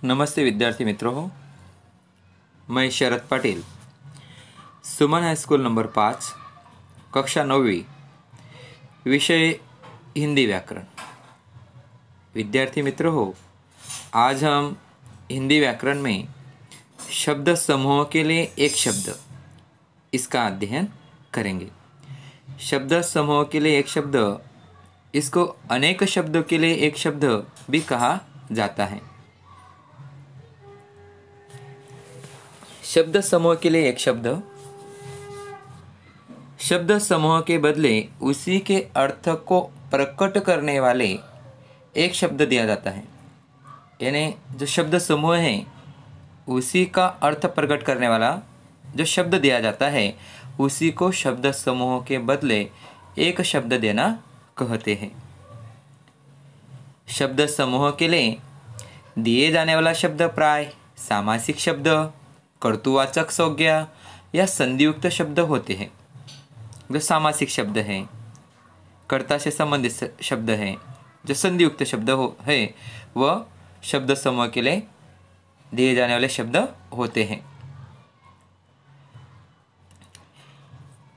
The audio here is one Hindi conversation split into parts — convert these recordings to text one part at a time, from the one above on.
नमस्ते विद्यार्थी मित्रों, मैं शरद पाटिल, सुमन हाई स्कूल नंबर 5, कक्षा 9वीं, विषय हिंदी व्याकरण। विद्यार्थी मित्रों, आज हम हिंदी व्याकरण में शब्द समूह के लिए एक शब्द, इसका अध्ययन करेंगे। शब्द समूह के लिए एक शब्द, इसको अनेक शब्दों के लिए एक शब्द भी कहा जाता है। शब्द समूह के लिए एक शब्द, शब्द समूह के बदले उसी के अर्थ को प्रकट करने वाले एक शब्द दिया जाता है। यानी जो शब्द समूह है उसी का अर्थ प्रकट करने वाला जो शब्द दिया जाता है उसी को शब्द समूह के बदले एक शब्द देना कहते हैं। शब्द समूह के लिए दिए जाने वाला शब्द प्राय सामासिक शब्द, कर्तुवाचक संज्ञा या संधियुक्त शब्द होते हैं। जो सामासिक शब्द हैं, कर्ता से संबंधित शब्द हैं, जो संधियुक्त शब्द है वह शब्द समूह के लिए दिए जाने वाले शब्द होते हैं।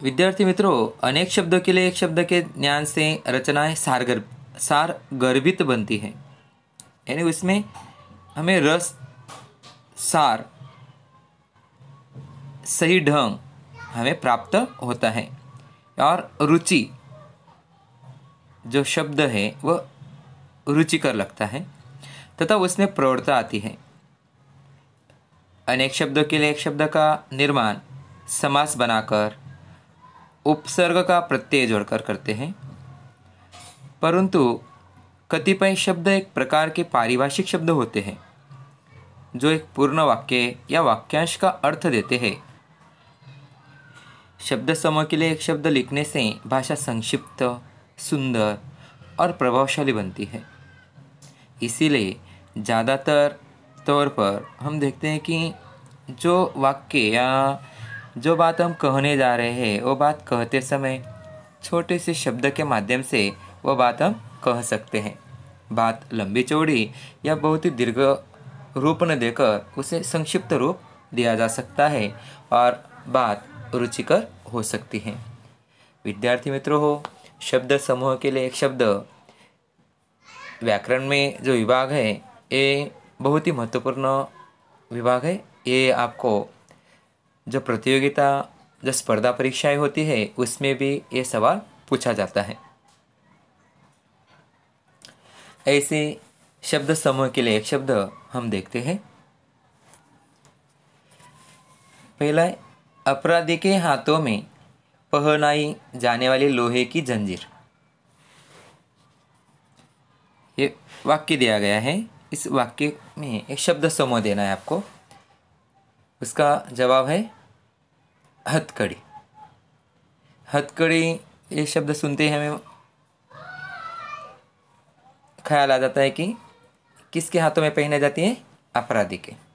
विद्यार्थी मित्रों, अनेक शब्दों के लिए एक शब्द के ज्ञान से रचनाएं सार गर्भित बनती है। यानी उसमें हमें रस, सार, सही ढंग हमें प्राप्त होता है और रुचि, जो शब्द है वह रुचिकर लगता है तथा उसमें प्रौढ़ता आती है। अनेक शब्दों के लिए एक शब्द का निर्माण समास बनाकर उपसर्ग का प्रत्यय जोड़कर करते हैं, परंतु कतिपय शब्द एक प्रकार के पारिभाषिक शब्द होते हैं जो एक पूर्ण वाक्य या वाक्यांश का अर्थ देते हैं। शब्द समूह के लिए एक शब्द लिखने से भाषा संक्षिप्त, सुंदर और प्रभावशाली बनती है। इसीलिए ज़्यादातर तौर पर हम देखते हैं कि जो वाक्य या जो बात हम कहने जा रहे हैं वो बात कहते समय छोटे से शब्द के माध्यम से वो बात हम कह सकते हैं। बात लंबी चौड़ी या बहुत ही दीर्घ रूप न देकर उसे संक्षिप्त रूप दिया जा सकता है और बात रुचिकर हो सकती है। विद्यार्थी मित्रों हो, शब्द समूह के लिए एक शब्द व्याकरण में जो विभाग है ये बहुत ही महत्वपूर्ण विभाग है। ये आपको जो प्रतियोगिता, जो स्पर्धा परीक्षाएं होती है उसमें भी ये सवाल पूछा जाता है। ऐसे शब्द समूह के लिए एक शब्द हम देखते हैं। पहला है अपराधी के हाथों में पहनाई जाने वाली लोहे की जंजीर। ये वाक्य दिया गया है, इस वाक्य में एक शब्द समूह देना है आपको। उसका जवाब है हथकड़ी। हथकड़ी ये शब्द सुनते ही हमें ख्याल आ जाता है कि किसके हाथों में पहने जाती है? अपराधी के।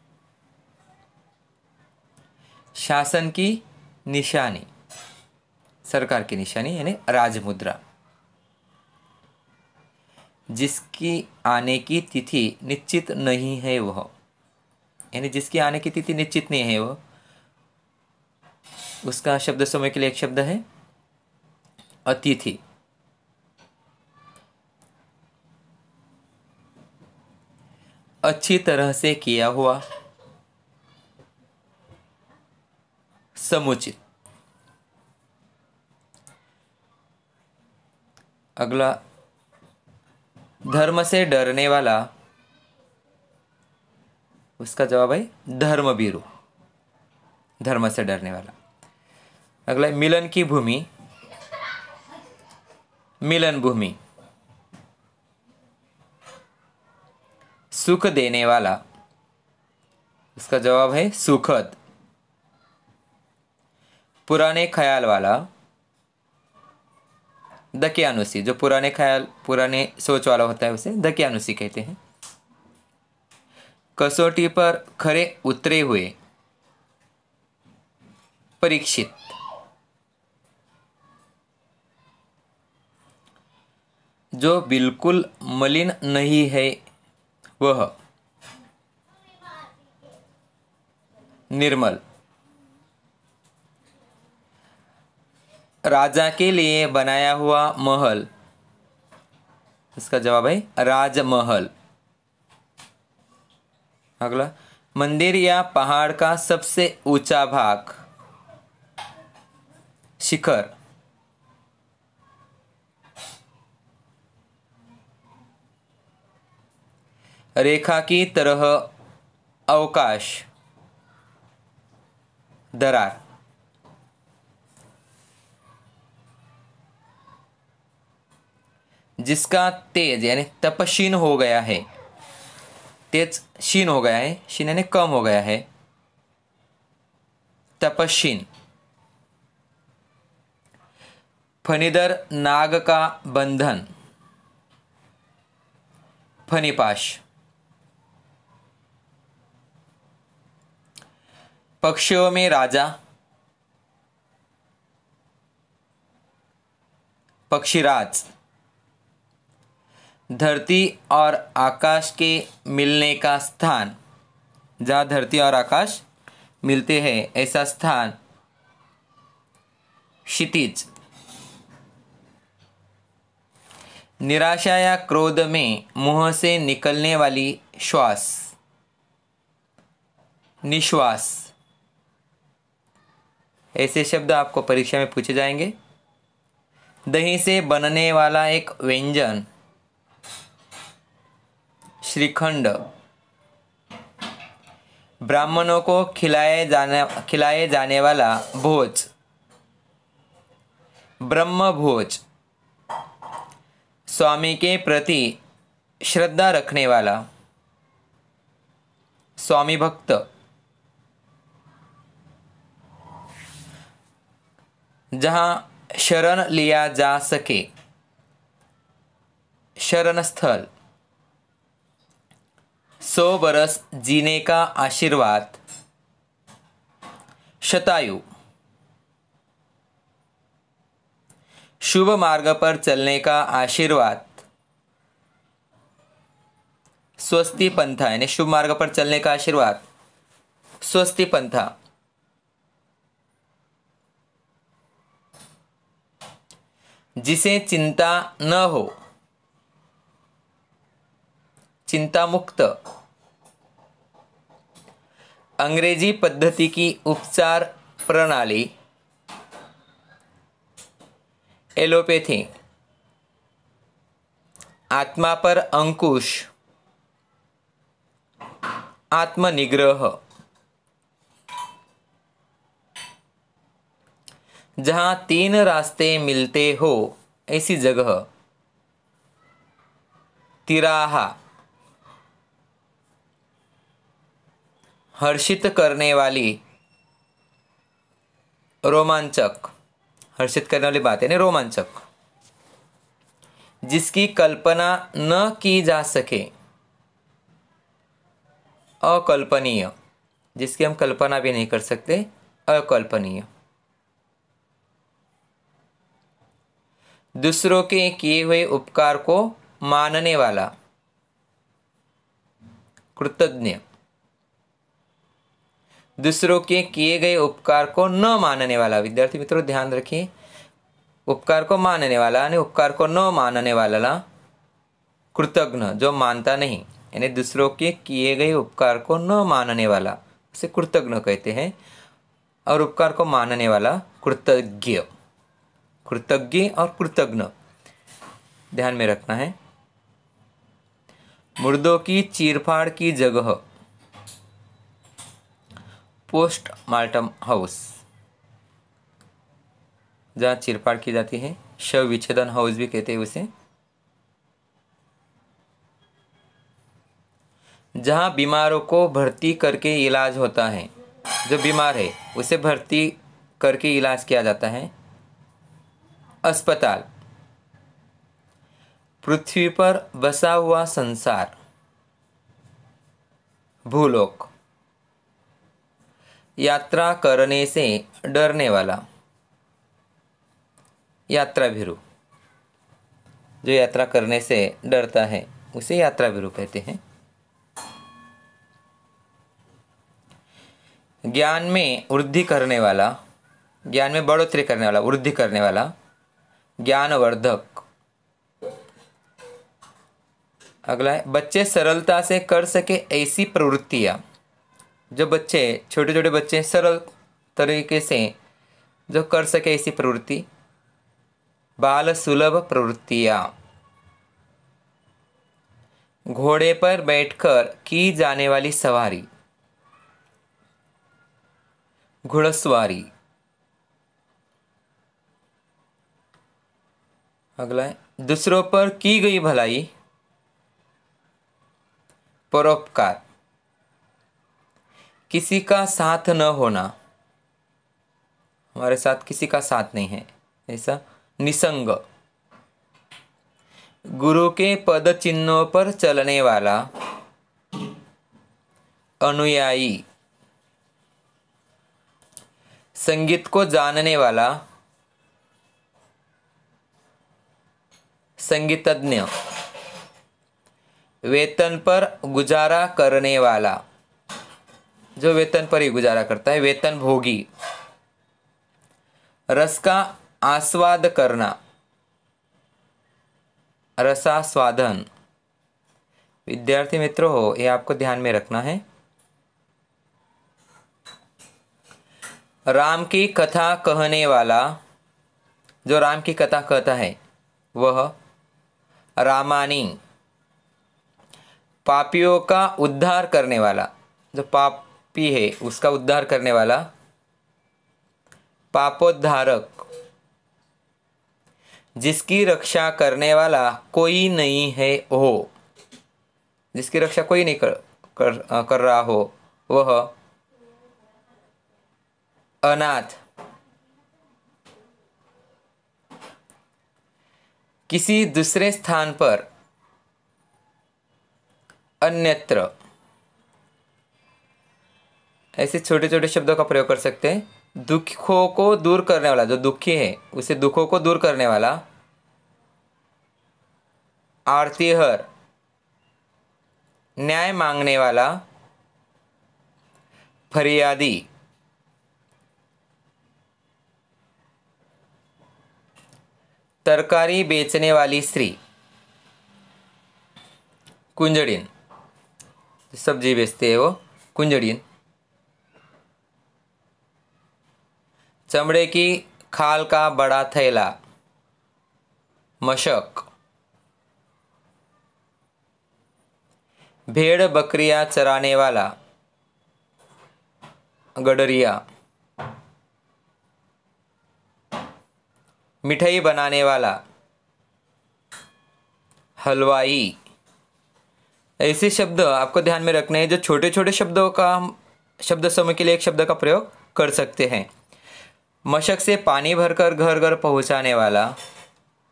शासन की निशानी, सरकार की निशानी यानी राजमुद्रा। जिसकी आने की तिथि निश्चित नहीं है वह, यानी जिसकी आने की तिथि निश्चित नहीं है वह, उसका शब्द समूह के लिए एक शब्द है अतिथि। अच्छी तरह से किया हुआ, समुचित। अगला धर्म से डरने वाला, उसका जवाब है धर्मवीरु, धर्म से डरने वाला। अगला मिलन की भूमि, मिलन भूमि। सुख देने वाला, उसका जवाब है सुखद। पुराने ख्याल वाला, दकियानुसी, जो पुराने ख्याल, पुराने सोच वाला होता है उसे दकियानुसी कहते हैं। कसौटी पर खरे उतरे हुए, परीक्षित। जो बिल्कुल मलिन नहीं है वह, निर्मल। राजा के लिए बनाया हुआ महल, इसका जवाब है राजमहल। अगला, मंदिर या पहाड़ का सबसे ऊंचा भाग, शिखर। रेखा की तरह अवकाश, दरार। जिसका तेज यानी तपशीन हो गया है, तेज शीन हो गया है, शीन यानी कम हो गया है, तपशीन। फणीधर नाग का बंधन, फणीपाश। पक्षियों में राजा, पक्षीराज। धरती और आकाश के मिलने का स्थान, जहाँ धरती और आकाश मिलते हैं ऐसा स्थान, क्षितिज। निराशा या क्रोध में मुंह से निकलने वाली श्वास, निश्वास। ऐसे शब्द आपको परीक्षा में पूछे जाएंगे। दही से बनने वाला एक व्यंजन, श्रीखंड। ब्राह्मणों को खिलाए जाने वाला भोज, ब्रह्म भोज। स्वामी के प्रति श्रद्धा रखने वाला, स्वामी भक्त। जहाँ शरण लिया जा सके, शरण स्थल। 100 बरस जीने का आशीर्वाद, शतायु। शुभ मार्ग पर चलने का आशीर्वाद, स्वस्ति पंथा। यानी शुभ मार्ग पर चलने का आशीर्वाद, स्वस्ति पंथा। जिसे चिंता न हो, चिंता मुक्त। अंग्रेजी पद्धति की उपचार प्रणाली, एलोपैथी। आत्मा पर अंकुश, आत्मनिग्रह। जहाँ 3 रास्ते मिलते हो ऐसी जगह, तिराहा। हर्षित करने वाली, रोमांचक। हर्षित करने वाली बात है ना, रोमांचक। जिसकी कल्पना न की जा सके, अकल्पनीय। जिसकी हम कल्पना भी नहीं कर सकते, अकल्पनीय। दूसरों के किए हुए उपकार को मानने वाला, कृतज्ञ। दूसरों के किए गए उपकार को न मानने वाला, विद्यार्थी मित्रों ध्यान रखिए, उपकार को मानने वाला यानी उपकार को न मानने वाला, कृतज्ञ जो मानता नहीं, यानी दूसरों के किए गए उपकार को न मानने वाला उसे कृतज्ञ कहते हैं, और उपकार को मानने वाला कृतज्ञ। कृतज्ञ और कृतज्ञ ध्यान में रखना है। मुर्दों की चीरफाड़ की जगह, पोस्टमार्टम हाउस। जहाँ चीरफाड़ की जाती है, शव विच्छेदन हाउस भी कहते हैं उसे। जहाँ बीमारों को भर्ती करके इलाज होता है, जो बीमार है उसे भर्ती करके इलाज किया जाता है, अस्पताल। पृथ्वी पर बसा हुआ संसार, भूलोक। यात्रा करने से डरने वाला, यात्रा भीरु। जो यात्रा करने से डरता है उसे यात्रा भीरु कहते हैं। ज्ञान में वृद्धि करने वाला, ज्ञान में बढ़ोतरी करने वाला, वृद्धि करने वाला, ज्ञानवर्धक। अगला है बच्चे सरलता से कर सके ऐसी प्रवृत्तियाँ। जो बच्चे, छोटे छोटे बच्चे सरल तरीके से जो कर सके ऐसी प्रवृत्ति, बाल सुलभ प्रवृत्तियाँ। घोड़े पर बैठकर की जाने वाली सवारी, घुड़सवारी। अगला है दूसरों पर की गई भलाई, परोपकार। किसी का साथ न होना, हमारे साथ किसी का साथ नहीं है ऐसा, निसंग। गुरु के पद चिन्हों पर चलने वाला, अनुयायी। संगीत को जानने वाला, संगीतज्ञ। वेतन पर गुजारा करने वाला, जो वेतन पर ही गुजारा करता है, वेतन भोगी। रस का आस्वाद करना, रसास्वादन। विद्यार्थी मित्रों हो, ये आपको ध्यान में रखना है। राम की कथा कहने वाला, जो राम की कथा कहता है वह रामानी। पापियों का उद्धार करने वाला, जो पापी है उसका उद्धार करने वाला, पापोद्धारक। जिसकी रक्षा करने वाला कोई नहीं है हो, जिसकी रक्षा कोई नहीं कर रहा हो वह अनाथ। किसी दूसरे स्थान पर, अन्यत्र। ऐसे छोटे छोटे शब्दों का प्रयोग कर सकते हैं। दुखों को दूर करने वाला, जो दुखी है उसे दुखों को दूर करने वाला, आरतीहर। न्याय मांगने वाला, फरियादी। तरकारी बेचने वाली स्त्री, कुंजड़िन। सब्जी बेचते हैं वो कुंजड़िन। चमड़े की खाल का बड़ा थैला, मशक। भेड़ बकरियां चराने वाला, गडरिया। मिठाई बनाने वाला, हलवाई। ऐसे शब्द आपको ध्यान में रखने हैं जो छोटे छोटे शब्दों का हम शब्द समूह के लिए एक शब्द का प्रयोग कर सकते हैं। मशक से पानी भरकर घर घर पहुंचाने वाला,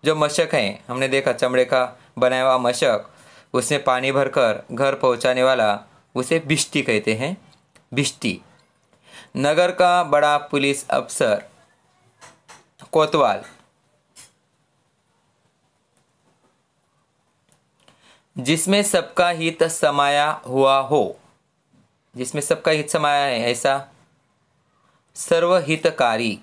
जो मशक है हमने देखा चमड़े का बनाया हुआ मशक, उसमें पानी भरकर घर पहुंचाने वाला, उसे भिष्टी कहते हैं, भिष्टी। नगर का बड़ा पुलिस अफसर, कोतवाल। जिसमें सबका हित समाया हुआ हो, जिसमें सबका हित समाया है ऐसा, सर्वहितकारी।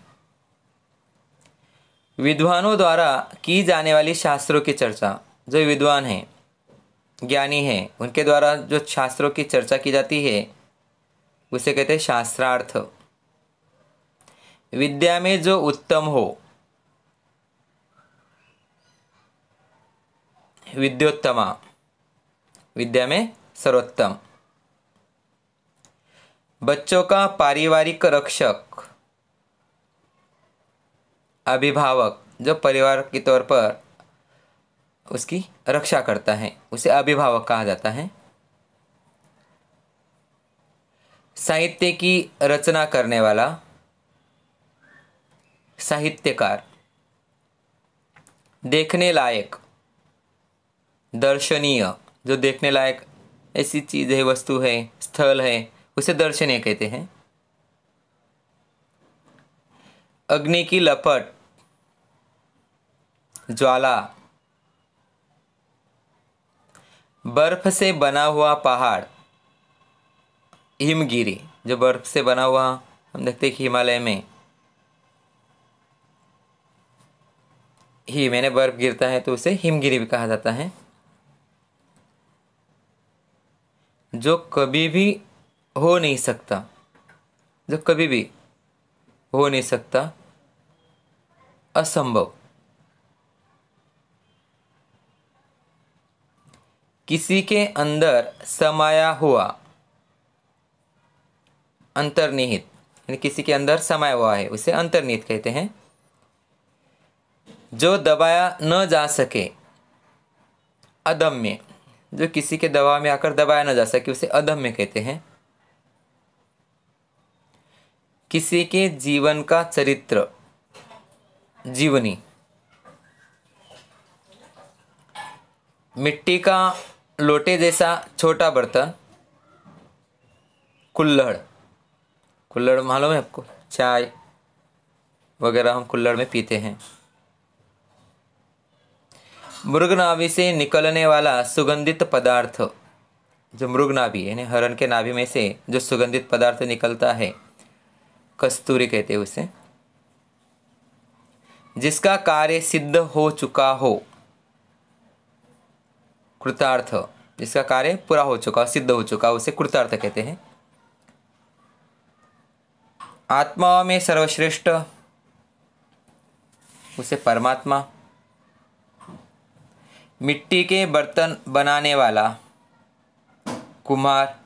विद्वानों द्वारा की जाने वाली शास्त्रों की चर्चा, जो विद्वान हैं, ज्ञानी हैं, उनके द्वारा जो शास्त्रों की चर्चा की जाती है उसे कहते हैं शास्त्रार्थ। विद्या में जो उत्तम हो, विद्योत्तमा। विद्या में सर्वोत्तम। बच्चों का पारिवारिक रक्षक, अभिभावक। जो परिवार के तौर पर उसकी रक्षा करता है उसे अभिभावक कहा जाता है। साहित्य की रचना करने वाला, साहित्यकार। देखने लायक, दर्शनीय। जो देखने लायक ऐसी चीज है, वस्तु है, स्थल है, उसे दर्शनीय कहते हैं। अग्नि की लपट, ज्वाला। बर्फ से बना हुआ पहाड़, हिमगिरी, जो बर्फ से बना हुआ, हम देखते हैं कि हिमालय में ही मैंने बर्फ गिरता है तो उसे हिमगिरी भी कहा जाता है। जो कभी भी हो नहीं सकता, जो कभी भी हो नहीं सकता, असंभव, किसी के अंदर समाया हुआ, अंतर्निहित, यानी किसी के अंदर समाया हुआ है उसे अंतर्निहित कहते हैं। जो दबाया न जा सके, अदम्य, जो किसी के दबाव में आकर दबाया न जा सके उसे अदम्य कहते हैं। किसी के जीवन का चरित्र, जीवनी, मिट्टी का लोटे जैसा छोटा बर्तन, कुल्हड़, कुल्हड़ मालूम है आपको, चाय वगैरह हम कुल्हड़ में पीते हैं। मृग नाभि से निकलने वाला सुगंधित पदार्थ, जो मृग नाभि यानी हरण के नाभि में से जो सुगंधित पदार्थ निकलता है, कस्तूरी कहते हैं उसे। जिसका कार्य सिद्ध हो चुका हो, कृतार्थ, जिसका कार्य पूरा हो चुका, सिद्ध हो चुका, उसे कृतार्थ कहते हैं। आत्मा में सर्वश्रेष्ठ, उसे परमात्मा। मिट्टी के बर्तन बनाने वाला, कुम्हार।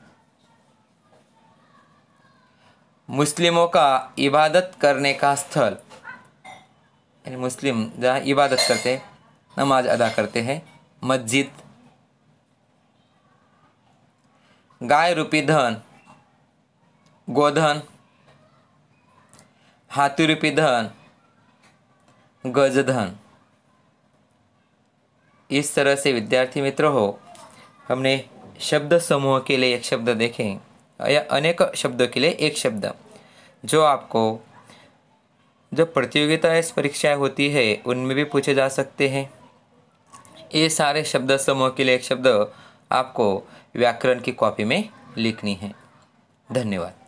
मुस्लिमों का इबादत करने का स्थल, यानी मुस्लिम जहाँ इबादत करते, नमाज अदा करते हैं, मस्जिद। गाय रूपी धन, गोधन। हाथी रूपी धन, गजधन। इस तरह से विद्यार्थी मित्र हो, हमने शब्द समूह के लिए एक शब्द देखें या अनेक शब्दों के लिए एक शब्द, जो आपको जो प्रतियोगिता परीक्षाएं होती है उनमें भी पूछे जा सकते हैं। ये सारे शब्द समूह के लिए एक शब्द आपको व्याकरण की कॉपी में लिखनी है। धन्यवाद।